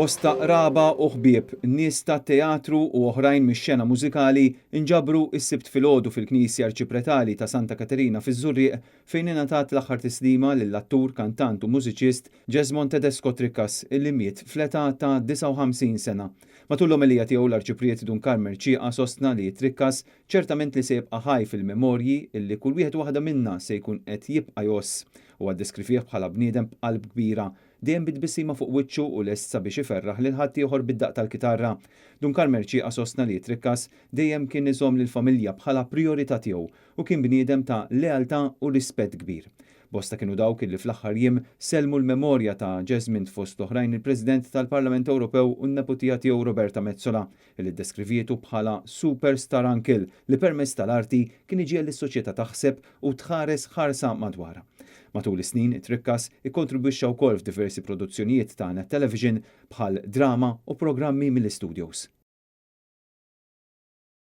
Bosta raba u ħbieb, nies ta' teatru u oħrajn mix-xena mużikali inġabru s-sibt filgħodu fil-Knisja Arċipretali ta' Santa Caterina fiż-Żurrieq fejn ingħatat l-aħħar tislima lill-attur, kantant u mużiċist Jesmond Tedesco Trickas illi miet fl-età ta' 59 sena. Matul l-omelija tiegħu l-Arċiprieti Dunkarmer Ċieqa sostna li Trickas ċertament li se jibqa' ħaj fil-memorji illi kull wieħed waħda minnha se jkun qed jibqa' joss u għaddeskrivih bħala bniedem b'qalb kbira dejjem bitbissima fuq wiċċu u lest sabiex iferraħ lil ħadd ieħor bid-daqq tal-kitarra. Dunkarmer Ċieqa sostna li Trickas dejjem kien iżomm lill-familja bħala prijorità tiegħu u kien bniedem ta' lealtà u rispett kbir. Bosta kienu dawk illi fl-aħħar jiem selmu l-memorja ta' Jesmond fost oħrajn il-President tal-Parlament Ewropew u n-neputija tiegħu Roberta Metsola illi ddeskrivietu bħala superstar uncle li permezz tal-arti kien iġiel lis-soċjetà taħseb u tħares ħarsa madwarha. Matul is-snin, Trickas ikkontribwixxa wkoll f'diversi produzzjonijiet ta' net television bħal drama u programmi mill-istudios.